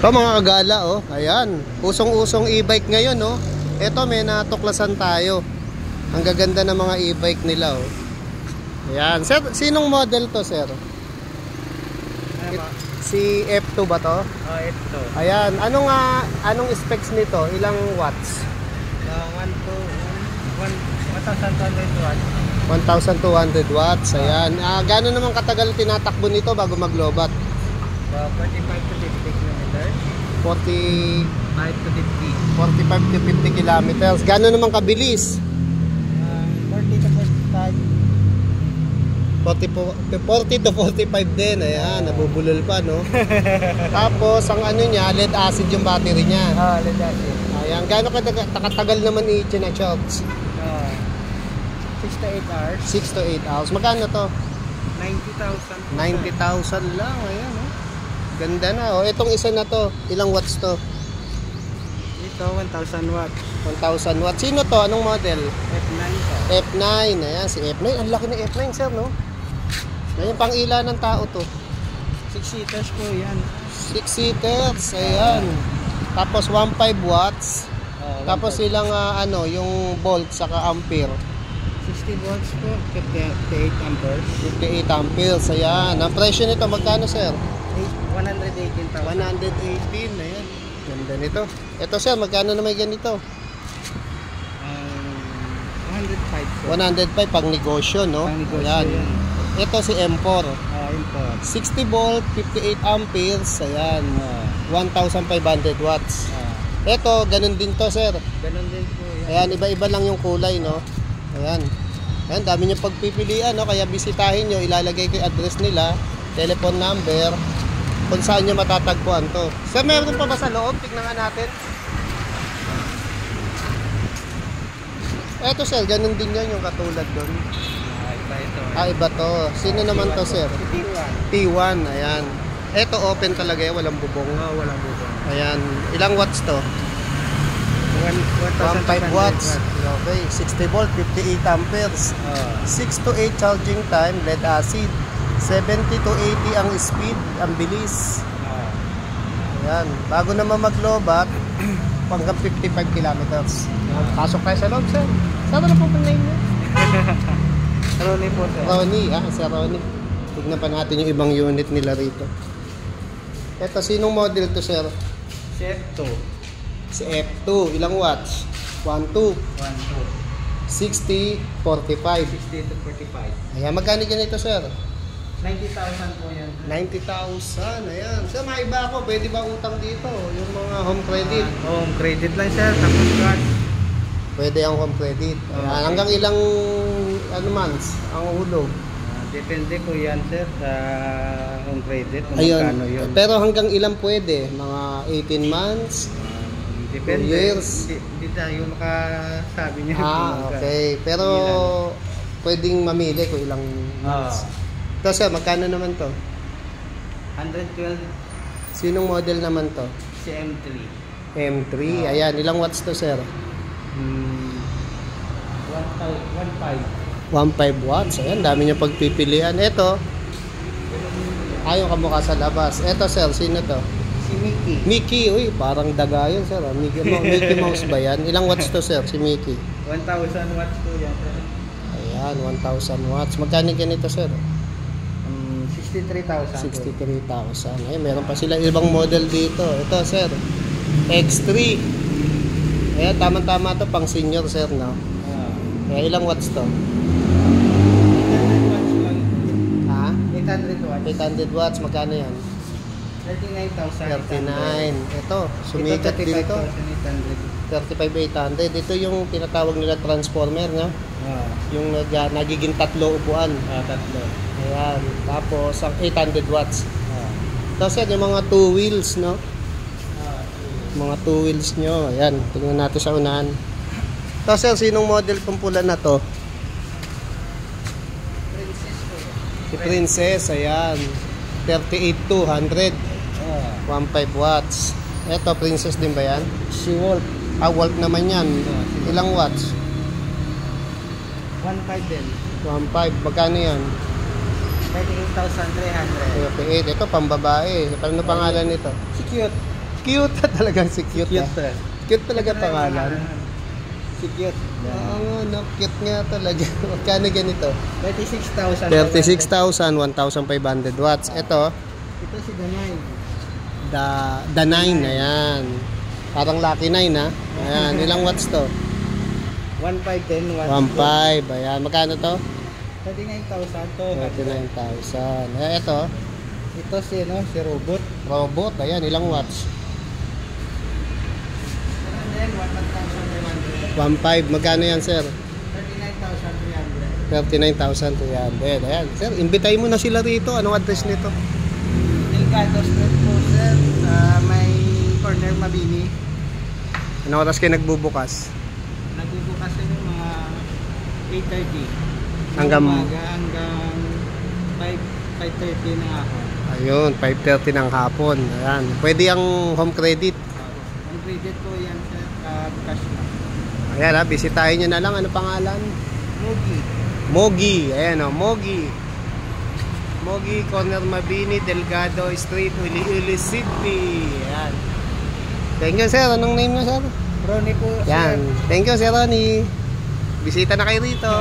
Ito mga kagala, oh. Ayan. Usong-usong e-bike ngayon, oh. Ito may natuklasan tayo. Ang gaganda ng mga e-bike nila, oh. Ayan. Sir, sinong model to, sir? Si F2 ba to? Oh, F2. Ayan. Anong specs nito? Ilang watts? 1,200 watts. 1,200 watts. Ayan. Gano'n naman katagal tinatakbo nito bago maglobat? 45 to 50 kilometers. 45 to 50. 45 to 50 kilometers. Gano'n naman kabilis? 40 to 45. 40 to 45 din. Ayan, nabubulol pa, no? Tapos, ang ano niya, lead acid yung battery niya. Lead acid. Ayan, gano'n katagal naman i-charge? 6 to 8 hours. 6 to 8 hours. Magkano to? 90,000. 90,000 lang. Ayan, oh. Ganda na, oh. Itong isa na to, ilang watts to? Ito, 1,000 watts. 1,000 watts. Sino to? Anong model? F9 to. F9. Ayan, si F9. Ang laki ng F9, sir, no? Ayan, pang ila ng tao to. 6 seaters po yan. 6 seaters. Ayan. Tapos 1.5 watts. Tapos silang yung volt saka ampere. 60 volts po, 58 amperes. 58 amperes. Ayan. Ang presyo nito magkano, sir? 118,000. 118. Ayan. Ganda nito. Ito, sir, magkano na may ganito? 105. 105 pang negosyo, no? Pang negosyo. Ayan. Yan. Ito si M4. M4. 60 volt, 58 amperes. Ayan. 1,500 watts. Ito, ganun din to, sir. Ganun din po yan. Ayan, iba-iba lang yung kulay, no? Ayan. Ayan, dami nyo pagpipilian, no? Kaya bisitahin nyo, ilalagay ko yung address nila, telephone number, kung saan nyo matatagpuan to. Sir, meron pa ba sa loob? Tignan nga natin. Eto, sir, ganun din yan yung katulad doon. Ito. Iba to. Sino naman to, sir? T1. T1, ayan. Eto, open talaga yan, walang bubong. Walang bubong. Ayan. Ilang watts to? 1.5 watts. Okay. 60 volt, 58 amperes. 6 to 8 charging time, lead acid. 70 to 80 ang speed, ang bilis. Ayan. Bago naman maglobat, hanggang 55 kilometers. Pasok tayo sa loob, sir. Saan na po pang name niya? Ronnie po, sir. Ronnie, Sir Ronnie. Tignan pa natin yung ibang unit nila rito. Ito, sinong model to, sir? Si F2. Si F2. Ilang watts? 12. 60, 45. 60 to 45. Ayan, magkano ganito, sir? 90,000 po yan. 90,000. Ayan. Sir, maiba ako. Pwede ba utang dito? Yung mga home credit? Home credit lang, sir. Tapos card. Pwede ang home credit. Ayan. Hanggang ilang months ang hulog? Depende po yan, sir, sa home credit. Ayun. Yun. Pero hanggang ilang pwede? Mga 18 months? Depende. 2 years? Hindi tayo makasabi niya. Okay. Pero pwedeng mamili kung ilang months. Ito, sir, magkano naman to? 112. Sinong model naman to? Si M3. M3. Ayan. Ilang watts to, sir? 1.5. 1.5 watts. Ayan, dami niya pagpipilian. Ito, ayaw kamukha sa labas. Ito, sir, sino to? Si Mickey. Mickey, uy, parang daga yun, sir. Mickey Mouse ba yan? Ilang watts to, sir, si Mickey? 1,000 watts po yan, sir. Ayan, 1,000 watts. Magkano ganito, sir? 63,000. 63,000. Ay, meron pa sila ibang model dito. Ito, sir, X3. Ayan, tama-tama to pang senior, sir, no? Ayan, ilang watts to? 800 watts lang. 800 watts. 800 watts. Magkano yan? 39,000. 39. Ito, sumikat din ito. 35,800. Ito yung tinatawag nila transformer, no? Yung nagiging tatlo upuan. Tatlo. Ayan. Tapos, ang 800 watts. Tapos yan, yung mga 2 wheels, no? Mga 2 wheels nyo. Ayan, tingnan natin sa unahan. Tapos sir, sinong model tong pula na to? Princess po. Si Princess, ayan. 38,200. 1.5 watts. Ito, Princess din ba yan? Si Wolf. Wolf naman yan. Ilang watts? 1.5 din. 1.5. Magkano yan? 38,300. 38. Ito, pambabae. Ano pangalan nito? Si Cute. cute. Talagang si cute. Cute, ah. sir. Cute talaga pangalan. Si cute. Oo, no, cute nga talaga. Magkano ganito? 36,000. 36,000, 1,500 watts. Ito, Ito si Danay. the 9, ayan. Parang Lucky 9 ha. Ayan, ilang watts to? 1,510 watts. 1,500, ayan. Magkano to? 39,000 to. 39,000. Eh, ito, Ito si, no, si Robot. robot, ayan, ilang watts? And then 1,500. 1,500, magkano yan sir? 39,300. 39,300, ayan. Sir, imbitahin mo na sila rito. Anong address nito? Delgado Street po, sir. May corner Mabini. Anong oras kayo nagbubukas? Nagbubukas yung mga 8:30. Hanggang- Umaga hanggang 5:30 na ako. Ayun, 5:30 ng hapon. Ayan. Pwede ang home credit. Ang credit po yan, sir. Cash na. Ayan ha, bisitahin nyo na lang. Ano pangalan? Mugi. Mogi. Ayan o, Mogi. Mogi, corner Mabini, Delgado Street, Uli City. Ayan. Thank you sir. Anong name nyo sir? Ronnie po, Yan. sir. Thank you sir Ronnie. Bisita na kayo rito.